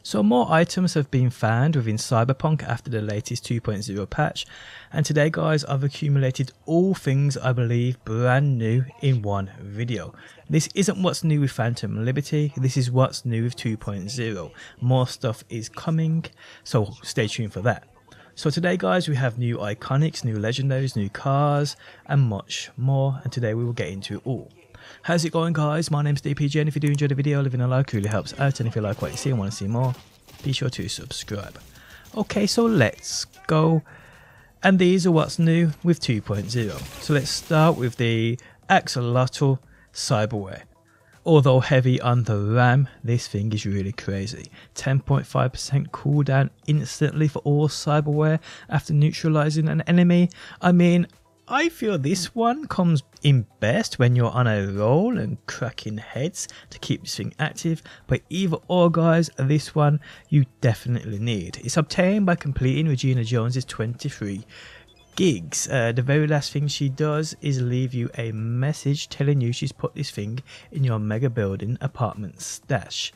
So more items have been found within Cyberpunk after the latest 2.0 patch, and today guys I've accumulated all things I believe brand new in one video. This isn't what's new with Phantom Liberty, this is what's new with 2.0. More stuff is coming, so stay tuned for that. So today guys we have new iconics, new legendaries, new cars and much more, and today we will get into it all. How's it going guys? My name's DPJ, and if you do enjoy the video, leaving a like really helps out, and if you like what you see and want to see more, be sure to subscribe. Okay, so let's go, and these are what's new with 2.0. So let's start with the Axolotl Cyberware. Although heavy on the RAM, this thing is really crazy. 10.5% cooldown instantly for all cyberware after neutralizing an enemy. I mean, I feel this one comes in best when you're on a roll and cracking heads to keep this thing active, but either or guys, this one you definitely need. It's obtained by completing Regina Jones's 23 gigs. The very last thing she does is leave you a message telling you she's put this thing in your mega building apartment stash.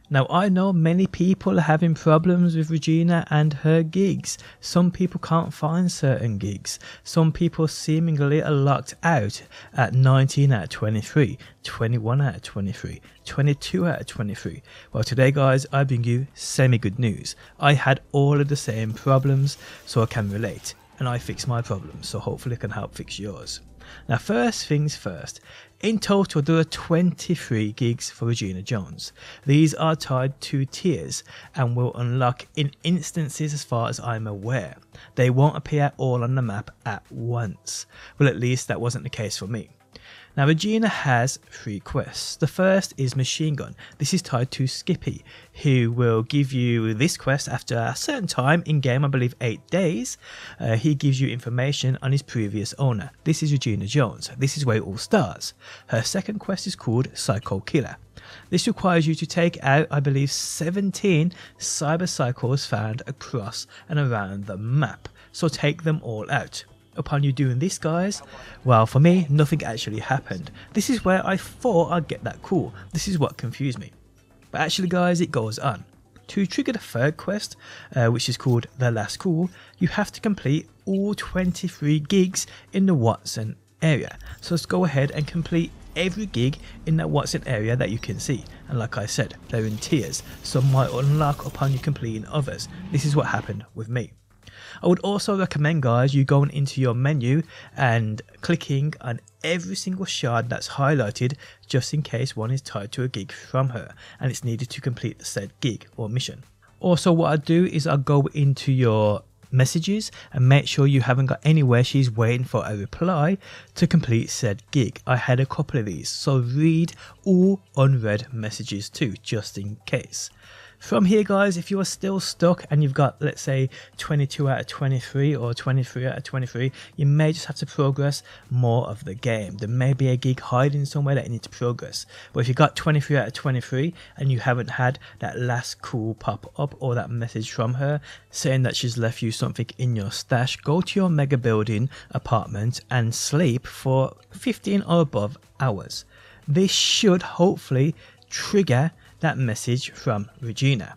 Now I know many people are having problems with Regina and her gigs. Some people can't find certain gigs. Some people seemingly are locked out at 19 out of 23, 21 out of 23, 22 out of 23. Well today guys I bring you semi-good news. I had all of the same problems, so I can relate, and I fixed my problems, so hopefully I can help fix yours. Now first things first, in total there are 23 gigs for Regina Jones. These are tied to tiers and will unlock in instances as far as I'm aware. They won't appear all on the map at once. Well, at least that wasn't the case for me. Now Regina has 3 quests. The first is Machine Gun. This is tied to Skippy, who will give you this quest after a certain time in game, I believe 8 days. He gives you information on his previous owner. This is Regina Jones. This is where it all starts. Her second quest is called Psycho Killer. This requires you to take out, I believe, 17 cyber cycles found across and around the map. So take them all out. Upon you doing this guys, well for me nothing actually happened. This is where I thought I'd get that cool. This is what confused me. But actually guys, it goes on. To trigger the third quest, which is called The Last Call, you have to complete all 23 gigs in the Watson area. So let's go ahead and complete every gig in that Watson area that you can see, and like I said, they're in tiers. Some might unlock upon you completing others. This is what happened with me. I would also recommend guys you going into your menu and clicking on every single shard that's highlighted, just in case one is tied to a gig from her and it's needed to complete the said gig or mission. Also what I do is I go into your messages and make sure you haven't got anywhere she's waiting for a reply to complete said gig. I had a couple of these, so read all unread messages too, just in case. From here guys, if you are still stuck and you've got, let's say, 22 out of 23 or 23 out of 23, you may just have to progress more of the game. There may be a gig hiding somewhere that you need to progress. But if you got 23 out of 23 and you haven't had that last cool pop up or that message from her saying that she's left you something in your stash, go to your mega building apartment and sleep for 15 or above hours. This should hopefully trigger that message from Regina.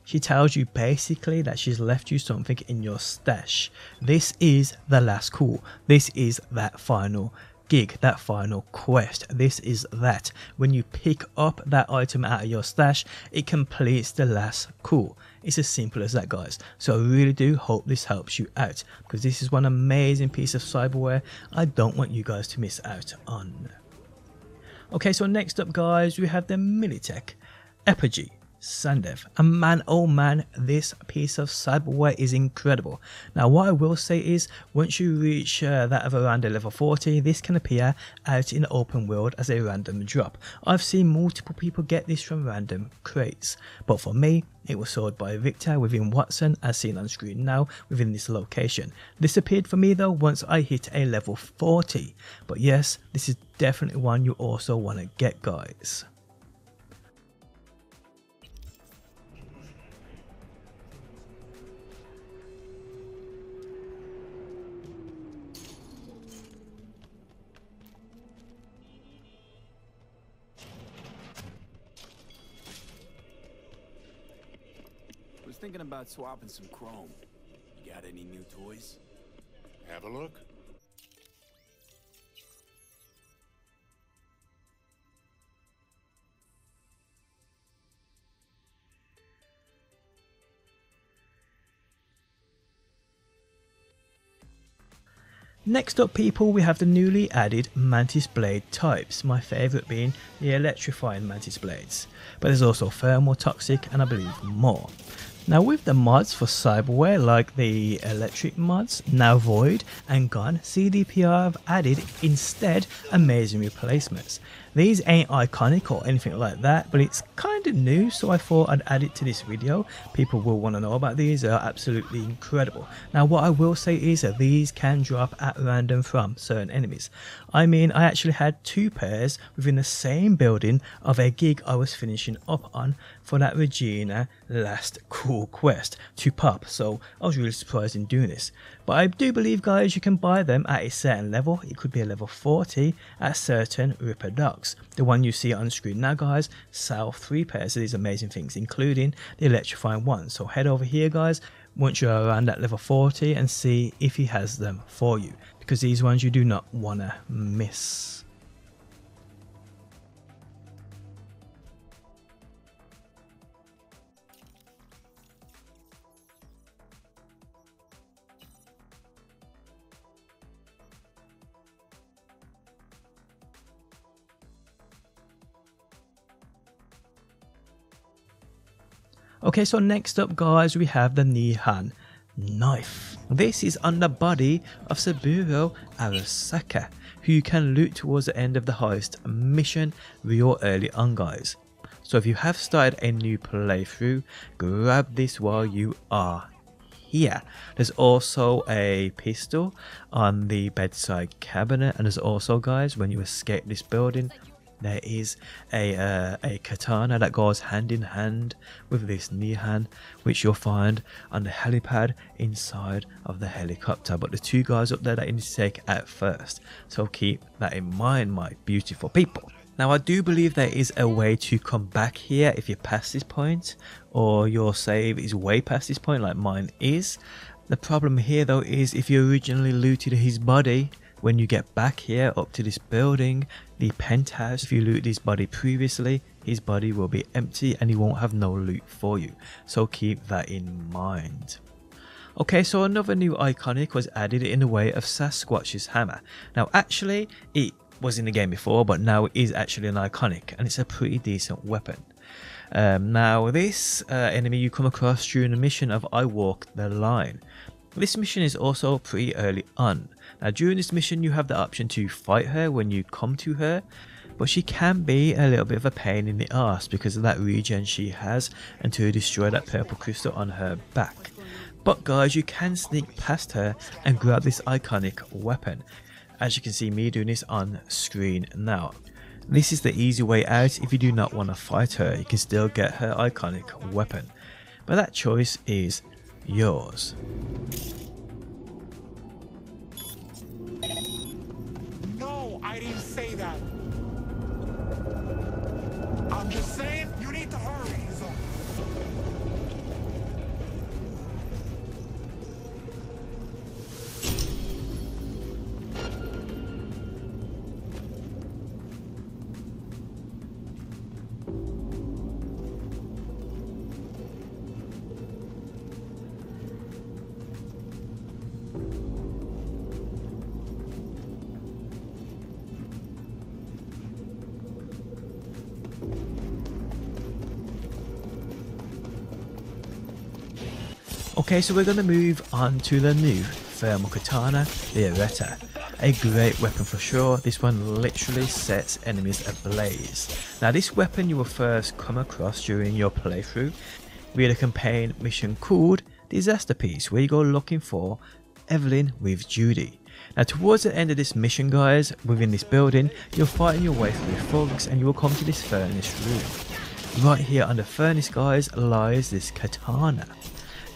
She tells you basically that she's left you something in your stash. This is the last call. This is that final gig, that final quest. This is that. When you pick up that item out of your stash, it completes the last call. It's as simple as that guys. So I really do hope this helps you out, because this is one amazing piece of cyberware I don't want you guys to miss out on. Okay, so next up guys, we have the Militech Epigee Sandev, and man oh man, this piece of cyberware is incredible. Now what I will say is, once you reach that of around level 40, this can appear out in the open world as a random drop. I've seen multiple people get this from random crates, but for me it was sold by Victor within Watson, as seen on screen now within this location. This appeared for me though once I hit a level 40, but yes, this is definitely one you also want to get guys. was thinking about swapping some chrome. You got any new toys? Have a look. Next up people, we have the newly added mantis blade types, my favourite being the electrifying mantis blades, but there's also thermal, toxic and I believe more. Now with the mods for cyberware like the electric mods, now void and gone, CDPR have added instead amazing replacements. These ain't iconic or anything like that, but it's kind of new, so I thought I'd add it to this video. People will want to know about these. They are absolutely incredible. Now what I will say is that these can drop at random from certain enemies. I mean, I actually had 2 pairs within the same building of a gig I was finishing up on for that Regina last cool quest to pop, so I was really surprised in doing this. But I do believe guys you can buy them at a certain level. It could be a level 40 at certain Ripper docks. The one you see on screen now guys sell 3 pairs of these amazing things, including the electrifying one. So head over here guys once you're around at level 40 and see if he has them for you, because these ones you do not want to miss. Okay, so next up guys we have the Nihan knife. This is on the body of Saburo Arasaka, who you can loot towards the end of the heist mission real early on guys. So if you have started a new playthrough, grab this while you are here. There's also a pistol on the bedside cabinet, and there's also guys when you escape this building there is a katana that goes hand in hand with this Nihan, which you'll find on the helipad inside of the helicopter. But the 2 guys up there that you need to take at first, so keep that in mind my beautiful people. Now I do believe there is a way to come back here if you're past this point, or your save is way past this point like mine is. The problem here though is if you originally looted his body, when you get back here up to this building, the penthouse, if you looted his body previously, his body will be empty and he won't have no loot for you. So keep that in mind. Okay, so another new iconic was added in the way of Sasquatch's hammer. Now actually it was in the game before, but now it is actually an iconic and it's a pretty decent weapon. Now this enemy you come across during the mission of I Walk the Line. This mission is also pretty early on. Now during this mission you have the option to fight her when you come to her, but she can be a little bit of a pain in the arse because of that regen she has and to destroy that purple crystal on her back. But guys, you can sneak past her and grab this iconic weapon, as you can see me doing this on screen now. This is the easy way out. If you do not want to fight her, you can still get her iconic weapon, but that choice is yours. No, I didn't say that. I'm just saying you need to hurry. is all. Okay, so we're going to move on to the new thermal katana, the Areta. A great weapon for sure. This one literally sets enemies ablaze. Now this weapon you will first come across during your playthrough via the campaign mission called Disaster Piece, where you go looking for Evelyn with Judy. Now towards the end of this mission guys, within this building, you're fighting your way through thugs and you will come to this furnace room. Right here on the furnace guys lies this katana.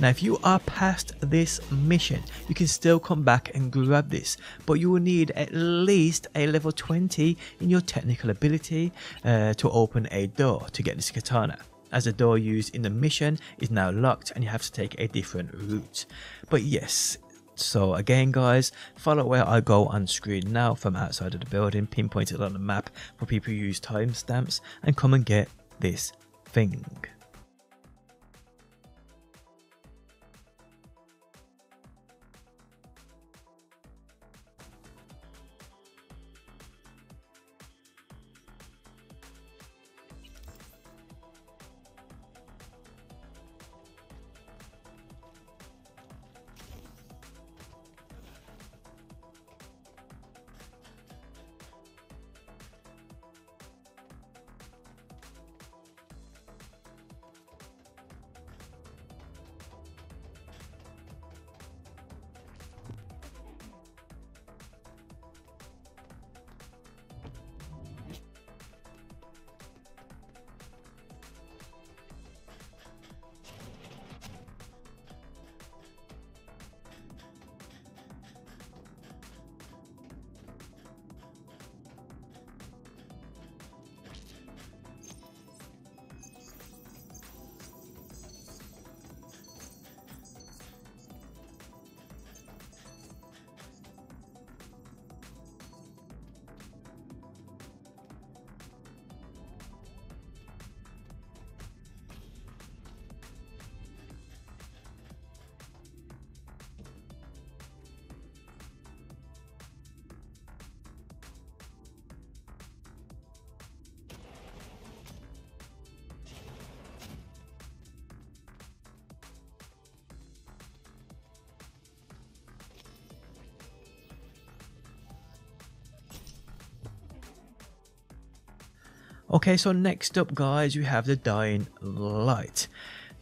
Now if you are past this mission, you can still come back and grab this, but you will need at least a level 20 in your technical ability to open a door to get this katana. as the door used in the mission is now locked and you have to take a different route. But yes, so again guys, follow where I go on screen now from outside of the building, pinpointed on the map for people who use timestamps, and come and get this thing. Okay, so next up guys, we have the Dying Light.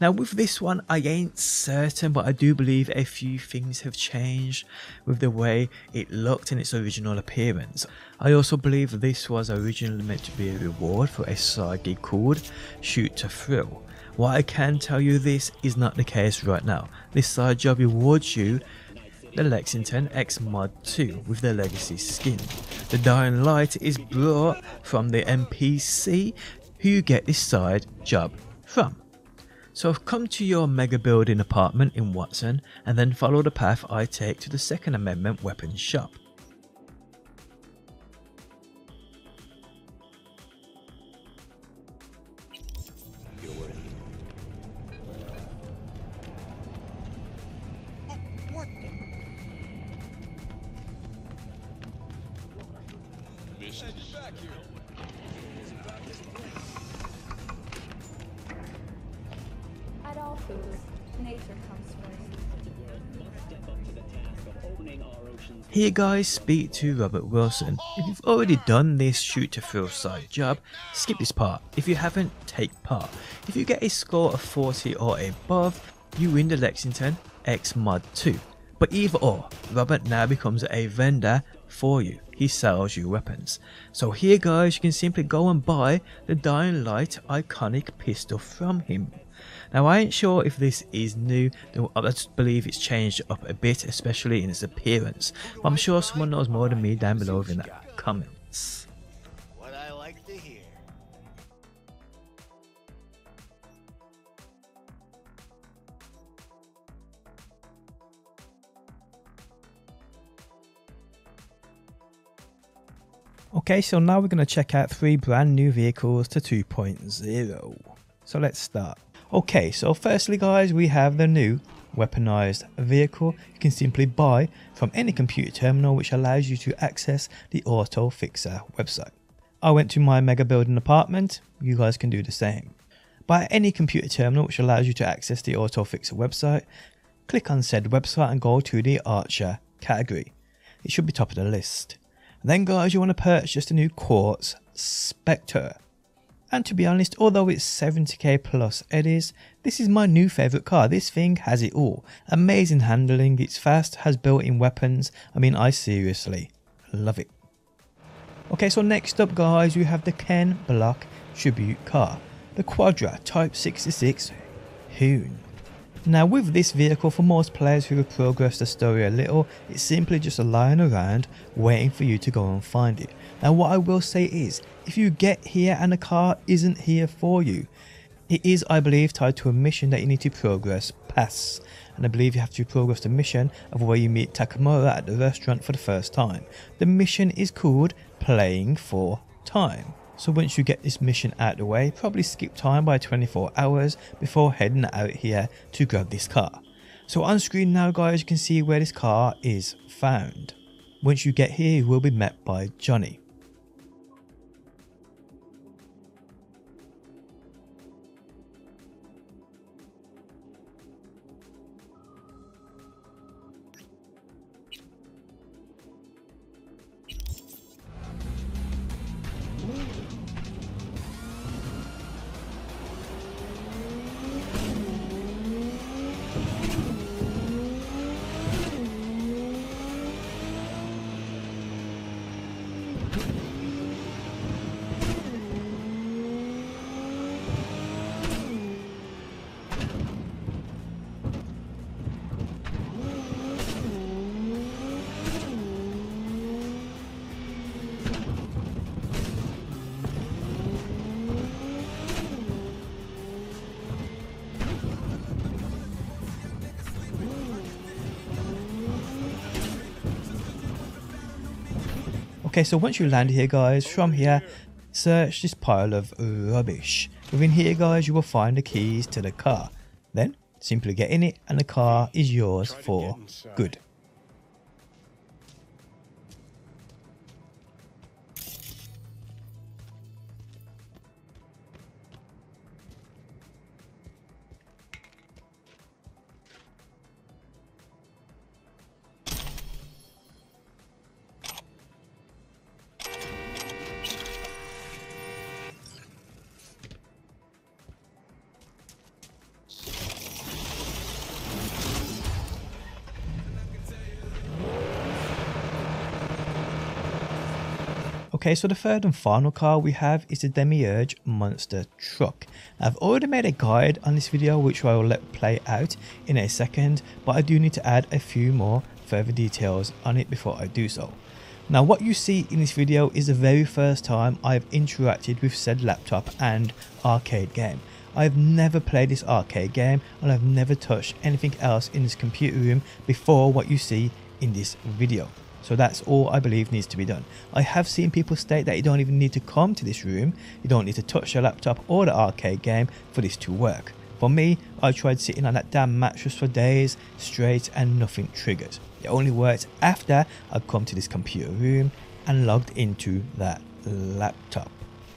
Now with this one, I ain't certain, but I do believe a few things have changed with the way it looked in its original appearance. I also believe this was originally meant to be a reward for a side gig called Shoot to Thrill. What I can tell you, this is not the case right now. This side job rewards you the Lexington X Mod 2 with the Legacy skin. The Dying Light is brought from the NPC who you get this side job from. So come to your mega building apartment in Watson and then follow the path I take to the Second Amendment weapons shop. What? At all foods, nature comes first. Here guys, speak to Robert Wilson. If you've already done this Shoot to Thrill side job, skip this part. If you haven't, take part. If you get a score of 40 or above, you win the Lexington X Mod 2. But either or, Robert now becomes a vendor for you. He sells you weapons. So here guys, you can simply go and buy the Dying Light iconic pistol from him. Now I ain't sure if this is new, I just believe it's changed up a bit, especially in its appearance. But I'm sure someone knows more than me down below in the comments. What I like to hear. Okay, so now we're going to check out 3 brand new vehicles to 2.0. So let's start. Okay, so firstly guys, we have the new weaponized vehicle you can simply buy from any computer terminal, which allows you to access the Auto Fixer website. I went to my mega building apartment, you guys can do the same. Buy any computer terminal which allows you to access the Auto Fixer website, click on said website and go to the Archer category. It should be top of the list. Then guys, you want to purchase the new Quartz Spectre. And to be honest, although it's 70k plus eddies, this is my new favourite car. This thing has it all. Amazing handling, it's fast, has built-in weapons. I mean, I seriously love it. Okay, so next up guys, we have the Ken Block Tribute car, the Quadra Type 66 Hoon. Now with this vehicle, for most players who have progressed the story a little, it's simply just lying around waiting for you to go and find it. Now what I will say is, if you get here and the car isn't here for you, It is, I believe, tied to a mission that you need to progress past, and I believe you have to progress the mission of where you meet Takamura at the restaurant for the first time. The mission is called Playing for Time. So once you get this mission out of the way, probably skip time by 24 hours before heading out here to grab this car. So on screen now guys, you can see where this car is found. Once you get here, you will be met by Johnny. Okay, so once you land here guys, from here, search this pile of rubbish. Within here guys, you will find the keys to the car. Then, simply get in it and the car is yours for good. Okay, so the third and final car we have is the Demiurge Monster Truck. I've already made a guide on this video which I will let play out in a second, but I do need to add a few more further details on it before I do so. Now what you see in this video is the very first time I've interacted with said laptop and arcade game. I've never played this arcade game and I've never touched anything else in this computer room before what you see in this video. So that's all I believe needs to be done. I have seen people state that you don't even need to come to this room, you don't need to touch your laptop or the arcade game for this to work. For me, I tried sitting on that damn mattress for days straight and nothing triggered. It only worked after I'd come to this computer room and logged into that laptop.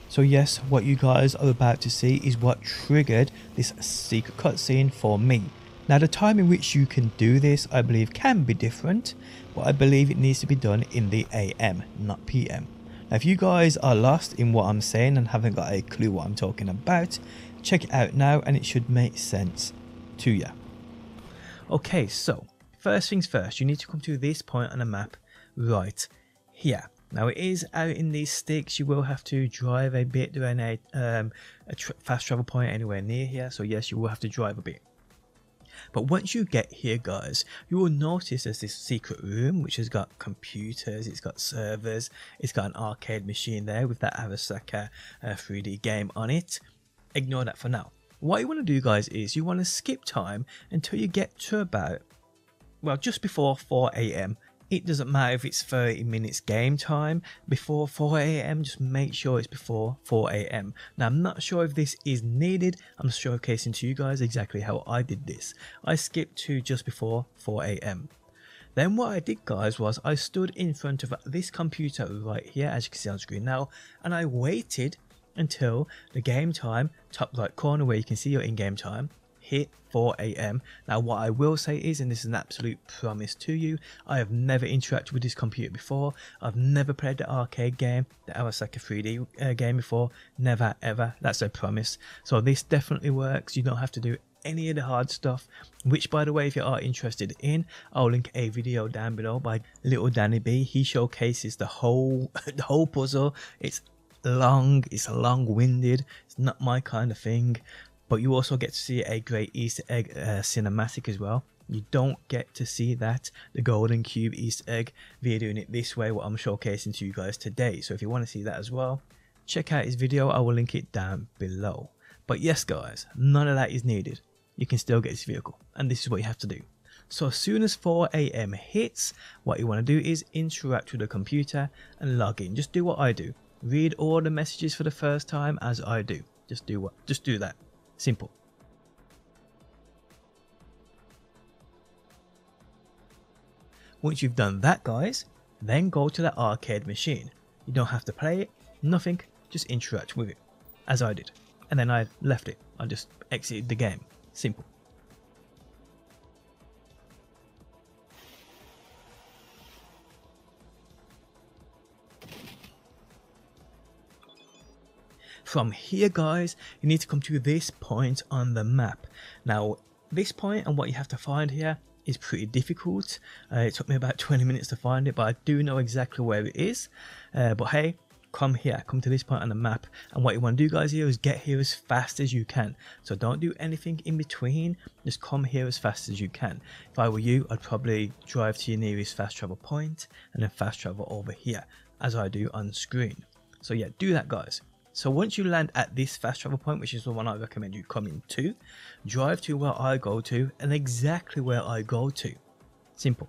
So yes, what you guys are about to see is what triggered this secret cutscene for me. Now the time in which you can do this I believe can be different, but I believe it needs to be done in the AM, not PM. Now if you guys are lost in what I'm saying and haven't got a clue what I'm talking about, check it out now and it should make sense to you. Okay, so first things first, you need to come to this point on the map right here. Now it is out in these sticks, you will have to drive a bit. There ain't a fast travel point anywhere near here, so yes, you will have to drive a bit. But once you get here guys, you will notice there's this secret room which has got computers, it's got servers, it's got an arcade machine there with that Arasaka 3D game on it. Ignore that for now. What you want to do guys is you want to skip time until you get to about, well, just before 4 AM. It doesn't matter if it's 30 minutes game time before 4 AM, just make sure it's before 4 AM. Now I'm not sure if this is needed, I'm showcasing to you guys exactly how I did this. I skipped to just before 4 AM. Then what I did guys was I stood in front of this computer right here, as you can see on screen now, and I waited until the game time, top right corner where you can see your in-game time, hit 4 AM. Now what I will say is, and this is an absolute promise to you, I have never interacted with this computer before, I've never played the arcade game, the Arasaka 3D game before, never ever, that's a promise. So this definitely works, you don't have to do any of the hard stuff, which by the way if you are interested in, I'll link a video down below by Little Danny B. He showcases the whole puzzle. It's long, it's long-winded, it's not my kind of thing. But you also get to see a great Easter egg cinematic as well. You don't get to see that, the golden cube Easter egg, via doing it this way, what I'm showcasing to you guys today. So if you want to see that as well, check out his video, I will link it down below. But yes guys, none of that is needed. You can still get this vehicle, and this is what you have to do. So as soon as 4 AM hits, what you want to do is interact with the computer and log in. Just do what I do. Read all the messages for the first time as I do. Just do that. Simple. Once you've done that guys, then go to the arcade machine. You don't have to play it, nothing, just interact with it, as I did. And then I left it. I just exited the game. Simple. From here guys, you need to come to this point on the map. Now this point and what you have to find here is pretty difficult. It took me about 20 minutes to find it, but I do know exactly where it is. But hey, come here, come to this point on the map, and what you want to do guys here is get here as fast as you can. So don't do anything in between, just come here as fast as you can. If I were you, I'd probably drive to your nearest fast travel point and then fast travel over here as I do on screen. So yeah, do that guys. So once you land at this fast travel point, which is the one I recommend you coming to, drive to where I go to and exactly where I go to. Simple.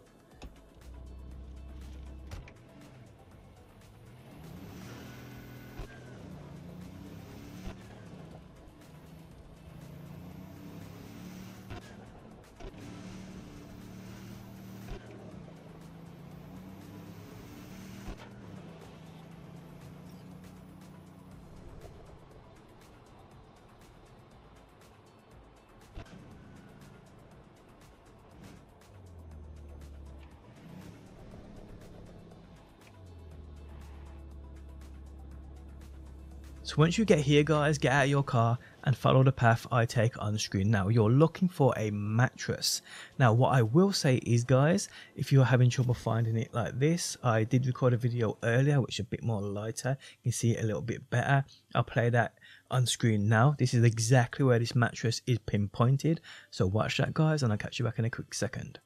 So once you get here guys, get out of your car and follow the path I take on screen. Now you're looking for a mattress. Now what I will say is guys, if you're having trouble finding it like this, I did record a video earlier which is a bit more lighter. You can see it a little bit better. I'll play that on screen now. This is exactly where this mattress is pinpointed. So watch that guys, and I'll catch you back in a quick second.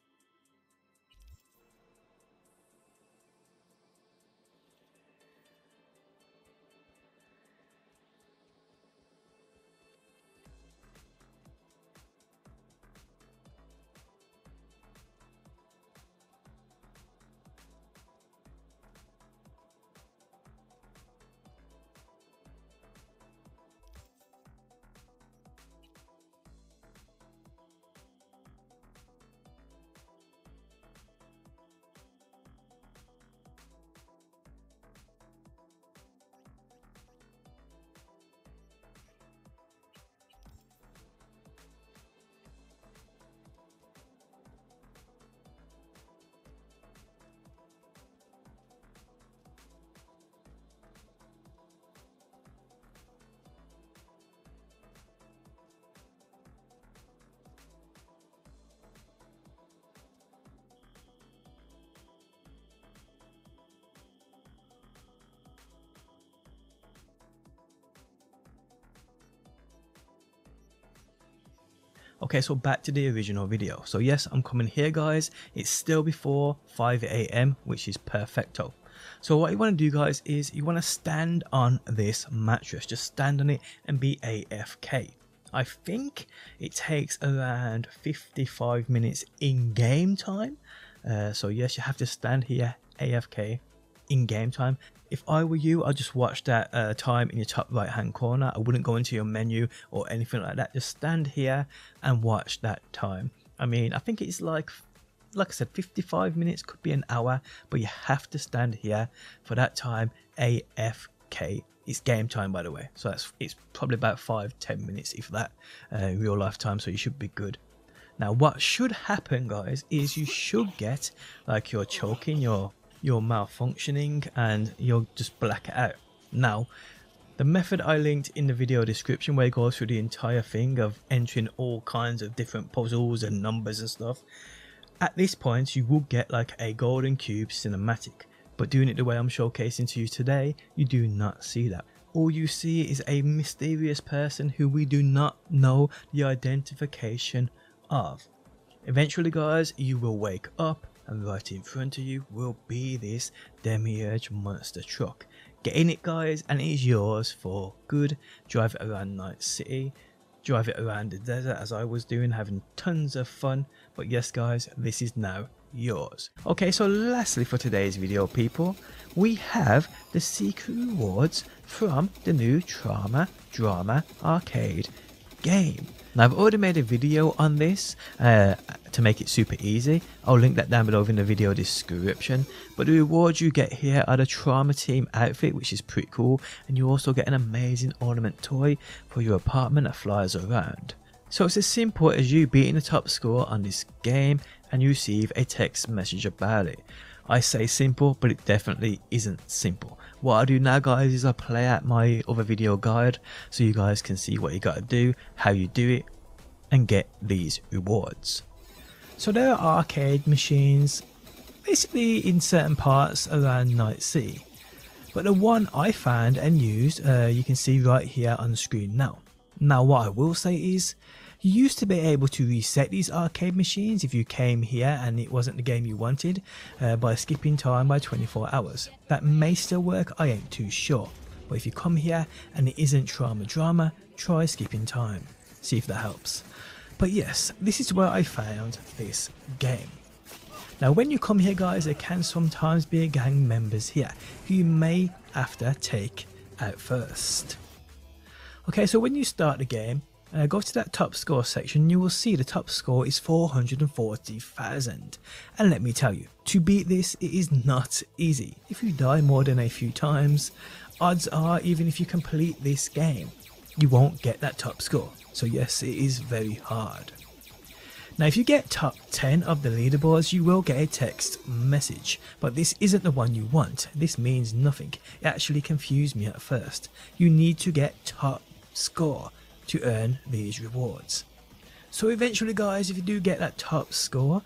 Okay, so back to the original video. So yes, I'm coming here guys. It's still before 5 AM, which is perfecto. So what you want to do guys is you want to stand on this mattress. Just stand on it and be AFK. I think it takes around 55 minutes in game time. So yes, you have to stand here AFK in game time. If I were you, I'd just watch that time in your top right hand corner. I wouldn't go into your menu or anything like that. Just stand here and watch that time. I mean, I think it's like I said, 55 minutes, could be an hour, but you have to stand here for that time AFK. It's game time, by the way, so it's probably about 5-10 minutes if that real life time, so you should be good. Now what should happen guys is you should get like you're choking, you're malfunctioning, and you'll just black it out. Now the method I linked in the video description, where it goes through the entire thing of entering all kinds of different puzzles and numbers and stuff, at this point you will get like a golden cube cinematic, but doing it the way I'm showcasing to you today, you do not see that. All you see is a mysterious person who we do not know the identification of. Eventually guys, you will wake up and right in front of you will be this demiurge monster truck. Get in it guys, and it is yours for good. Drive it around Night City, drive it around the desert as I was doing, having tons of fun. But yes guys, this is now yours. Okay, so lastly for today's video people, we have the secret rewards from the new Drama Arcade game. Now I've already made a video on this to make it super easy. I'll link that down below in the video description. But the rewards you get here are the Trauma Team outfit, which is pretty cool, and you also get an amazing ornament toy for your apartment that flies around. So it's as simple as you beating the top score on this game and you receive a text message about it. I say simple, but it definitely isn't simple. What I do now guys is I play out my other video guide so you guys can see what you gotta do, how you do it, and get these rewards. So there are arcade machines basically in certain parts around Night City, but the one I found and used you can see right here on the screen now. Now what I will say is, you used to be able to reset these arcade machines if you came here and it wasn't the game you wanted by skipping time by 24 hours. That may still work, I ain't too sure. But if you come here and it isn't Drama, try skipping time. See if that helps. But yes, this is where I found this game. Now when you come here guys, there can sometimes be gang members here who you may have to take out first. Okay, so when you start the game, go to that top score section, you will see the top score is 440,000. And let me tell you, to beat this, it is not easy. If you die more than a few times, odds are even if you complete this game, you won't get that top score. So yes, it is very hard. Now if you get top 10 of the leaderboards, you will get a text message, but this isn't the one you want. This means nothing. It actually confused me at first. You need to get top score to earn these rewards. So eventually guys, if you do get that top score,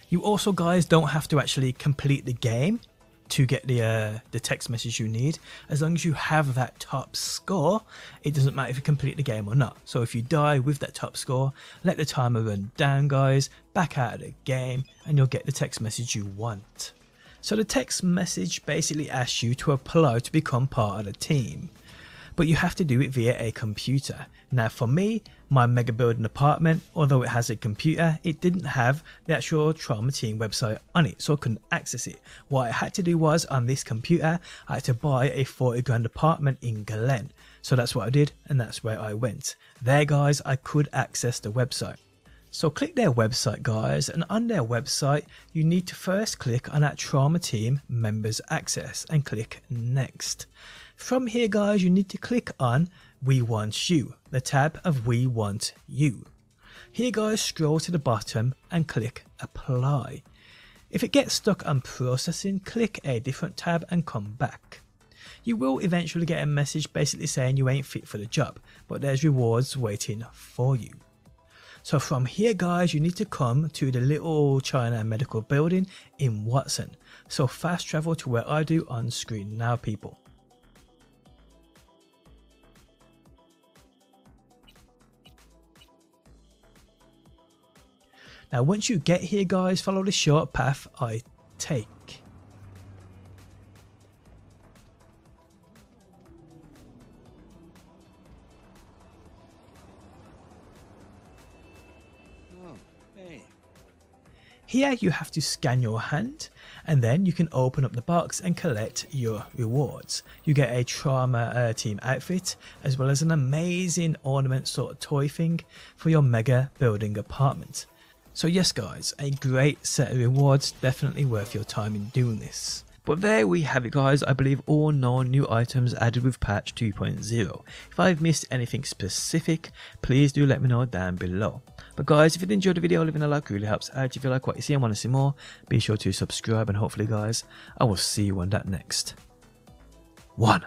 you also guys don't have to actually complete the game to get the text message you need. As long as you have that top score, it doesn't matter if you complete the game or not. So if you die with that top score, let the timer run down guys, back out of the game, and you'll get the text message you want. So the text message basically asks you to apply to become part of the team, but you have to do it via a computer. Now for me, my mega building apartment, although it has a computer, it didn't have the actual Trauma Team website on it, so I couldn't access it. What I had to do was, on this computer, I had to buy a 40 grand apartment in Glen. So that's what I did, and that's where I went. There guys, I could access the website. So click their website guys, and on their website, you need to first click on that Trauma Team members access and click next. From here guys, you need to click on We Want You, the tab of We Want You. Here guys, scroll to the bottom and click apply. If it gets stuck on processing, click a different tab and come back. You will eventually get a message basically saying you ain't fit for the job, but there's rewards waiting for you. So from here guys, you need to come to the Little China Medical Building in Watson. So fast travel to where I do on screen now people. Now once you get here guys, follow the short path I take. Oh, hey. Here you have to scan your hand, and then you can open up the box and collect your rewards. You get a Trauma Team outfit, as well as an amazing ornament sort of toy thing for your mega building apartment. So yes guys, a great set of rewards, definitely worth your time in doing this. But there we have it guys, I believe all known new items added with patch 2.0. If I've missed anything specific, please do let me know down below. But guys, if you did enjoy the video, leaving a like really helps out. If you like what you see and want to see more, be sure to subscribe, and hopefully guys, I will see you on that next one.